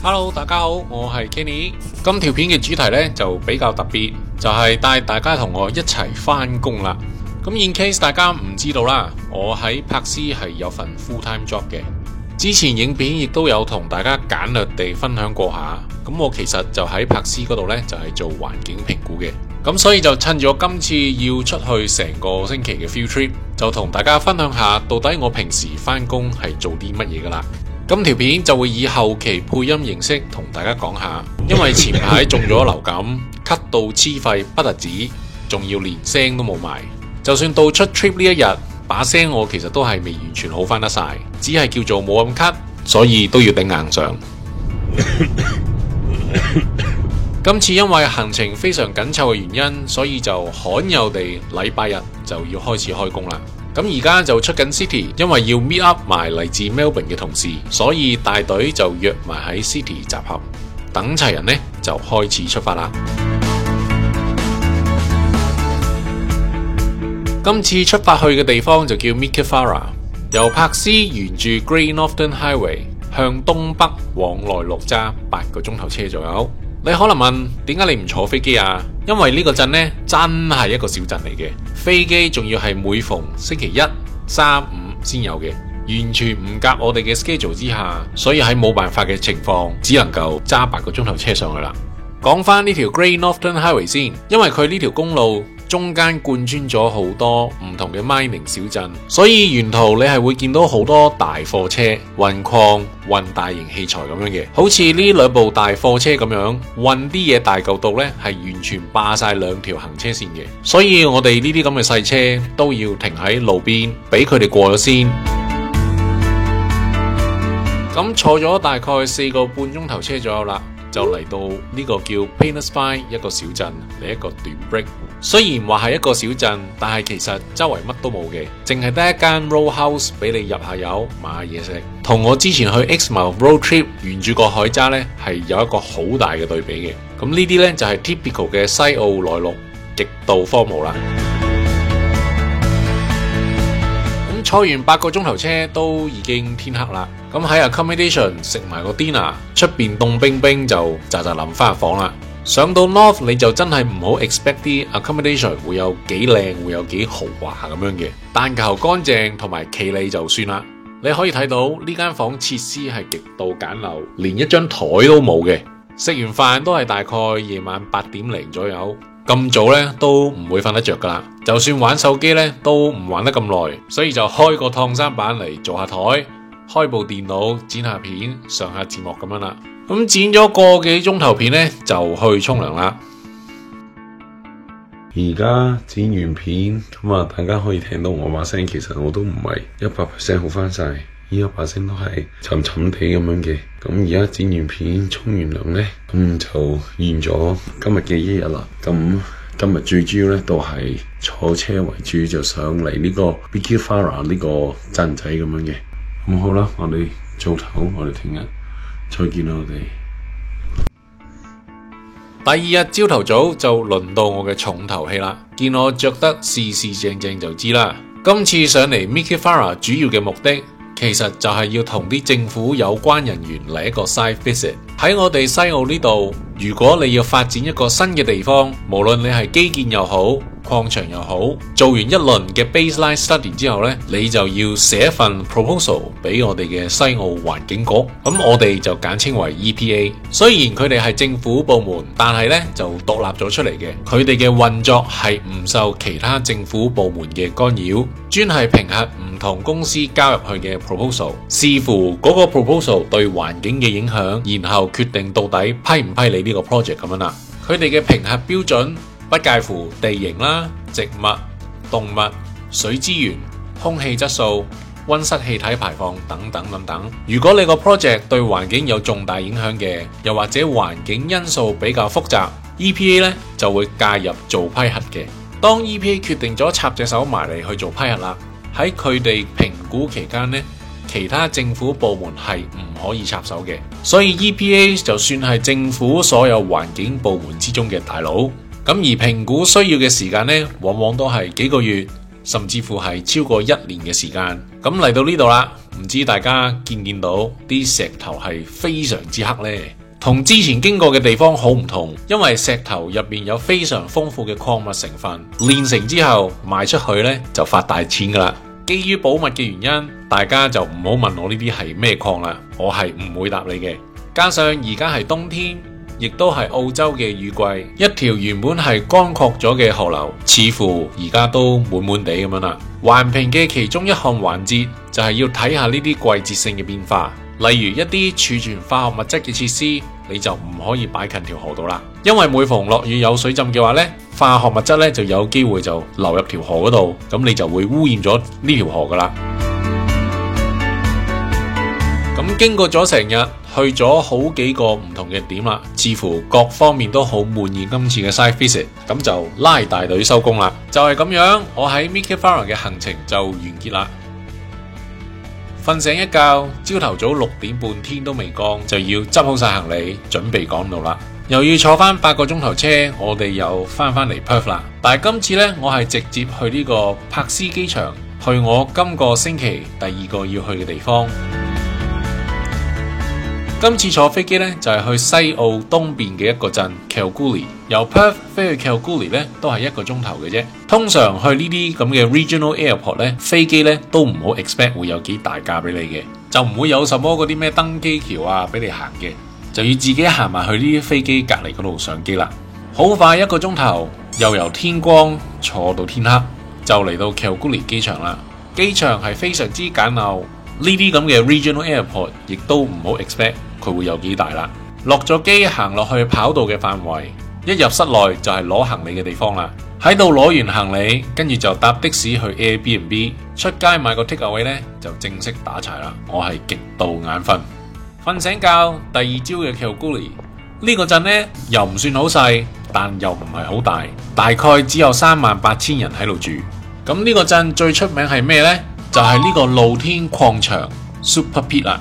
Hello， 大家好，我係 Kenny。今條片嘅主題呢就比較特別，就係帶大家同我一齊返工啦。咁 in case 大家唔知道啦，我喺柏斯係有份 full time job 嘅。之前影片亦都有同大家簡略地分享過下。咁我其實就喺柏斯嗰度呢，就係做環境評估嘅。咁所以就趁住我今次要出去成個星期嘅 field trip，就同大家分享下到底我平時返工係做啲乜嘢噶啦。今條片就會以後期配音形式同大家講下，因為前排中咗流感，咳到黐肺不特止，仲要連聲都冇埋。就算到出 trip 呢一日，把聲我其實都係未完全好返得晒，只係叫做冇咁咳，所以都要頂硬上。今次因為行程非常緊湊嘅原因，所以就罕有地禮拜日就要開始開工啦。咁而家就出緊 City， 因為要 meet up 埋嚟自 Melbourne 嘅同事，所以大隊就約埋喺 City 集合，等齊人呢就開始出發啦。今次出發去嘅地方就叫 Meekatharra， 由柏斯沿住 Great Northern Highway 向東北往內陸揸8個鐘頭車左右。你可能問，點解你唔坐飛機啊？因為呢個鎮呢真係一個小鎮嚟嘅，飛機仲要係每逢星期1、3、5先有嘅，完全唔夾我哋嘅 schedule 之下，所以喺冇辦法嘅情況，只能夠揸8個鐘頭車上去啦。講翻呢條 Great Northern Highway 先，因為佢呢條公路中間貫穿咗好多唔同嘅 mining 小鎮，所以沿途你係會見到好多大貨車運礦、運大型器材咁樣嘅，好似呢兩部大貨車咁樣運啲嘢大嚿到呢係完全霸晒2條行車線嘅，所以我哋呢啲咁嘅細車都要停喺路邊俾佢哋過咗先。咁坐咗大概4個半鐘頭車左右啦，就嚟到呢個叫 Painters Find 一個小鎮嚟一個短 break。雖然話係一個小鎮，但係其實周圍乜都冇嘅，淨係得一間 row house 俾你入下油買下嘢食。同我之前去 Exmouth road trip 沿住個海揸呢係有一個好大嘅對比嘅。咁呢啲呢就係 typical 嘅西澳內陸，極度荒蕪啦。咁坐完8個鐘頭車都已經天黑啦。咁喺 accommodation 食埋個 dinner， 出邊凍冰冰就喳喳臨翻入房啦。上到 North 你就真係唔好 expect 啲 accommodation 會有幾靚，會有幾豪華咁樣嘅，但求乾淨同埋企理就算啦。你可以睇到呢間房設施係極度簡陋，連一張台都冇嘅。食完飯都係大概夜晚8點零左右，咁早呢都唔會瞓得着噶啦。就算玩手機呢都唔玩得咁耐，所以就開個燙衫板嚟做下台，開部電腦剪下片，上下字幕咁樣啦。咁剪咗個幾鐘頭片呢，就去沖涼啦。而家剪完片，咁啊，大家可以聽到我把聲，其實我都唔係100% 好翻晒，依家把聲都係沉沉地咁樣嘅。咁而家剪完片，沖完涼呢，咁就完咗今日嘅一日啦。咁今日最主要呢，都係坐車為主，就上嚟呢個 Meekatharra 呢個鎮仔咁樣嘅。咁好啦，我哋早唞，我哋聽日再見啦，我哋。第二日朝頭早就輪到我嘅重頭戲啦，見我着得四四正正就知啦。今次上嚟 Meekatharra 主要嘅目的，其實就係要同啲政府有關人員嚟一個 site visit。喺我哋西澳呢度，如果你要發展一個新嘅地方，無論你係基建又好，礦場又好，做完一輪嘅 baseline study 之後呢，你就要寫一份 proposal 俾我哋嘅西澳環境局，咁我哋就簡稱為 EPA。雖然佢哋係政府部門，但係呢就獨立咗出嚟嘅，佢哋嘅運作係唔受其他政府部門嘅干擾，專係評核唔同公司交入去嘅 proposal， 視乎嗰個 proposal 對環境嘅影響，然後決定到底批唔批你呢個 project 咁樣啦。佢哋嘅評核標準不介乎地形啦、植物、動物、水資源、空氣質素、溫室氣體排放等等等等。如果你個 project 對環境有重大影響嘅，又或者環境因素比較複雜， EPA 呢就會介入做批核嘅。當 EPA 決定咗插隻手埋嚟去做批核啦，喺佢哋評估期間呢，其他政府部門係唔可以插手嘅，所以 EPA 就算係政府所有環境部門之中嘅大佬。咁而評估需要嘅時間呢，往往都係幾個月、甚至乎係超過1年嘅時間。咁嚟到呢度啦，唔知大家見唔見到啲石頭係非常之黑呢？同之前經過嘅地方好唔同，因為石頭入面有非常豐富嘅礦物成分，煉成之後賣出去呢就發大錢噶啦。基於保密嘅原因，大家就唔好問我呢啲係咩礦啦，我係唔會答你嘅。加上而家係冬天，亦都係澳洲嘅雨季，一條原本係乾涸咗嘅河流，似乎而家都滿滿地咁樣啦。環評嘅其中一項環節就係要睇下呢啲季節性嘅變化。例如一啲儲存化學物質嘅設施，你就唔可以擺近條河度啦，因為每逢落雨有水浸嘅話呢，化學物質呢就有機會就流入條河嗰度，咁你就會污染咗呢條河噶啦。咁經過咗成日，去咗好幾個唔同嘅點啦，似乎各方面都好滿意今次嘅 site visit， 咁就拉大隊收工啦。就係咁樣，我喺 Meekifara 嘅行程就完結啦。瞓醒一覺，朝頭早6點半，天都未光，就要執好晒行李，準備趕路啦。又要坐翻8個鐘頭車，我哋又翻嚟 Perth 啦。但係今次呢，我係直接去呢個柏斯機場，去我今個星期第2個要去嘅地方。今次坐飛機呢，就係去西澳東邊嘅一個鎮 Kalgoorlie， 由 Perth 飛去 Kalgoorlie 呢，都係1個鐘頭嘅啫。通常去呢啲咁嘅 regional airport 呢，飛機呢都唔好 expect 會有幾大架俾你嘅，就唔會有什麼嗰啲咩登機橋啊俾你行嘅，就要自己行埋去呢啲飛機隔離嗰度上機啦。好快1個鐘頭，又由天光坐到天黑，就嚟到 Kalgoorlie 機場啦。機場係非常之簡陋，呢啲咁嘅 regional airport 亦都唔好 expect佢會有幾大啦。落咗機行落去跑道嘅範圍，一入室內就係攞行李嘅地方啦。喺度攞完行李，跟住就搭的士去 Airbnb， 出街買個 takeaway 呢，就正式打柴啦。我係極度眼瞓，瞓醒覺，第2朝嘅 Kalgoorlie 呢個鎮呢，又唔算好細，但又唔係好大，大概只有38,000人喺度住。咁呢個鎮最出名係咩呢？就係呢個露天礦場 Super Pit 啦。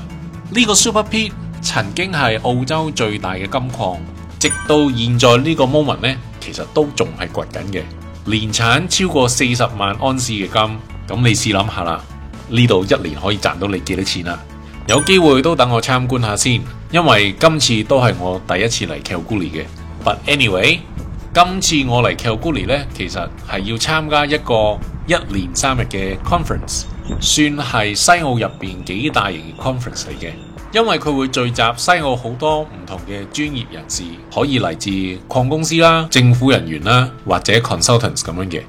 呢個 Super Pit 曾經係澳洲最大嘅金礦，直到現在呢個 moment 呢，其實都仲係掘緊嘅，年產超過40萬安士嘅金。咁你試諗下啦，呢度1年可以賺到你幾多錢啊？有機會都等我參觀下先，因為今次都係我第一次嚟 Kalgoorlie 嘅。But anyway， 今次我嚟 Kalgoorlie 呢，其實係要參加一個1連3日嘅 conference， 算係西澳入邊幾大型嘅 conference 嚟嘅。因為佢會聚集西澳好多唔同嘅專業人士，可以嚟自礦公司啦、政府人員啦，或者 consultants 咁樣嘅，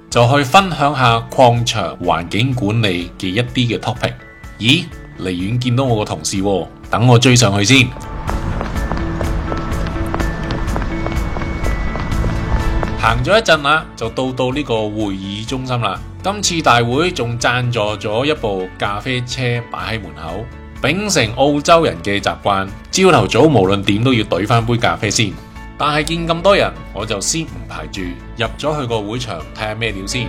就去分享下礦場環境管理嘅一啲嘅 topic。咦，離遠見到我個同事喎，等我追上去先。行咗一陣啦，就到呢個會議中心啦。今次大會仲贊助咗一部咖啡車擺喺門口。秉承澳洲人嘅習慣，朝頭早無論點都要兌翻杯咖啡先。但係見咁多人，我就先唔排住入咗去個會場睇下咩料先。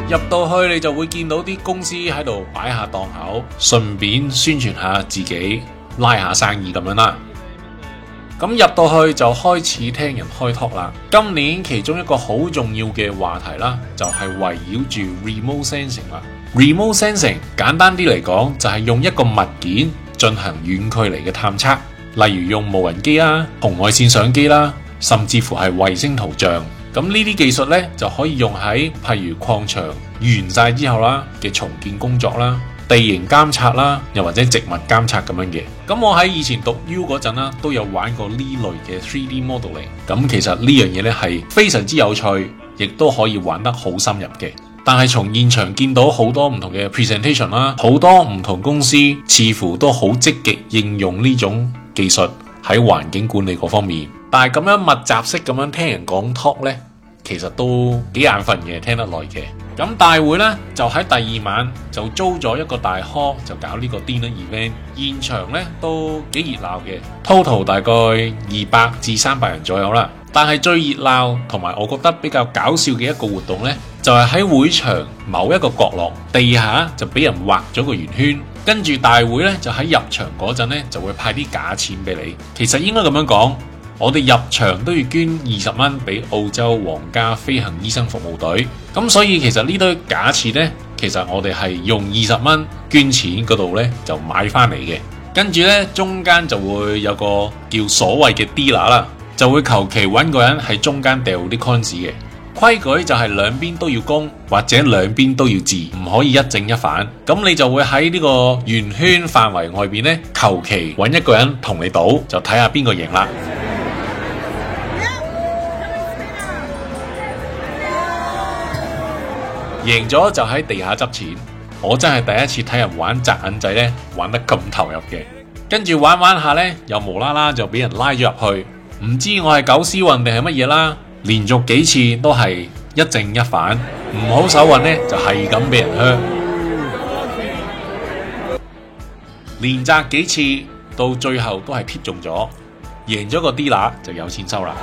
入到去你就會見到啲公司喺度擺下檔口，順便宣傳下自己，拉下生意咁樣啦。咁入到去就開始聽人開 talk 啦。今年其中一個好重要嘅話題啦，就係圍繞住 remote sensing 啦。Remote sensing 簡單啲嚟講，就係用一個物件進行遠距離嘅探測，例如用無人機啦、紅外線相機啦，甚至乎係衛星圖像。咁呢啲技術呢，就可以用喺譬如礦場完晒之後啦嘅重建工作啦、地形監察啦，又或者植物監察咁樣嘅。咁我喺以前讀 U 嗰陣啦，都有玩過呢類嘅 3D modeling。咁其實呢樣嘢呢，係非常之有趣，亦都可以玩得好深入嘅。但係從現場見到好多唔同嘅 presentation 啦，好多唔同公司似乎都好積極應用呢種技術喺環境管理嗰方面。但係咁樣密集式咁樣聽人講 talk 呢，其實都幾眼瞓嘅，聽得耐嘅。咁大會呢，就喺第2晚就租咗一個大 hall， 就搞呢個 dinner event。現場呢都幾熱鬧嘅 ，total 大概200至300人左右啦。但係最熱鬧同埋我覺得比較搞笑嘅一個活動呢，就係喺會場某一個角落地下就俾人畫咗個圓圈，跟住大會呢，就喺入場嗰陣呢，就會派啲假錢俾你。其實應該咁樣講，我哋入場都要捐20蚊俾澳洲皇家飛行醫生服務隊。咁所以其實呢堆假設呢，其實我哋係用20蚊捐錢嗰度呢就買翻嚟嘅。跟住呢，中間就會有個叫所謂嘅 dealer 啦，就會求其揾個人喺中間掉啲 coins 嘅。規矩就係兩邊都要公，或者兩邊都要字，唔可以一正一反。咁你就會喺呢個圓圈範圍外邊呢，求其揾一個人同你賭，就睇下邊個贏啦。贏咗就喺地下執錢。我真係第一次睇人玩擲銀仔呢，玩得咁投入嘅。跟住玩玩下呢，又無啦啦就俾人拉咗入去，唔知我係狗屎運定係乜嘢啦。連續幾次都係一正一反，唔好手運呢就係咁俾人靴。連擲幾次，到最後都係貼中咗，贏咗個 dealer 就有錢收啦。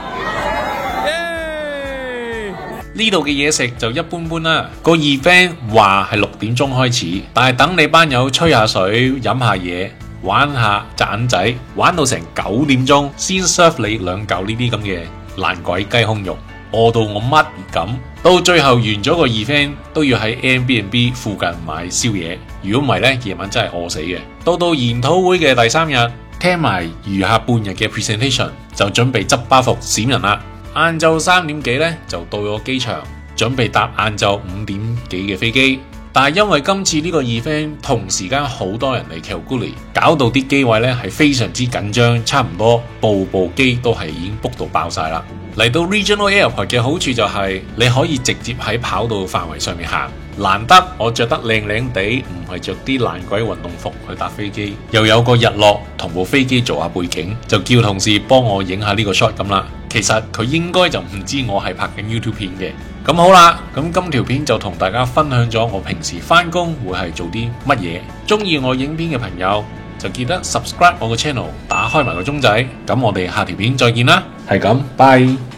呢度嘅嘢食就一般般啦。個 event 話係6點鐘開始，但係等你班友吹下水、飲下嘢、玩下擲銀仔，玩到成9點鐘先 serve 你2嚿呢啲咁嘅爛鬼雞胸肉，餓到我乜咁。到最後完咗個 event 都要喺 Airbnb 附近買宵夜，如果唔係呢，夜晚真係餓死嘅。到研討會嘅第3日，聽埋餘下半日嘅 presentation， 就準備執包袱閃人啦。晏晝3點幾呢，就到咗機場，準備搭晏晝5點幾嘅飛機。但係因為今次呢個 event 同時間好多人嚟 Kalgoorlie，搞到啲機位呢係非常之緊張，差唔多部機都係已經 book 到爆晒啦。嚟到 Regional Airport 嘅好處就係你可以直接喺跑道範圍上面行。難得我着得靚靚地，唔係着啲爛鬼運動服去搭飛機，又有個日落同部飛機做下背景，就叫同事幫我影下呢個 shot 咁啦。其實佢應該就唔知我係拍緊 YouTube 片嘅。咁好啦，咁今條片就同大家分享咗我平時返工會係做啲乜嘢。中意我影片嘅朋友就記得 subscribe 我個 channel， 打開埋個鐘仔。咁我哋下條片再見啦，係咁，拜。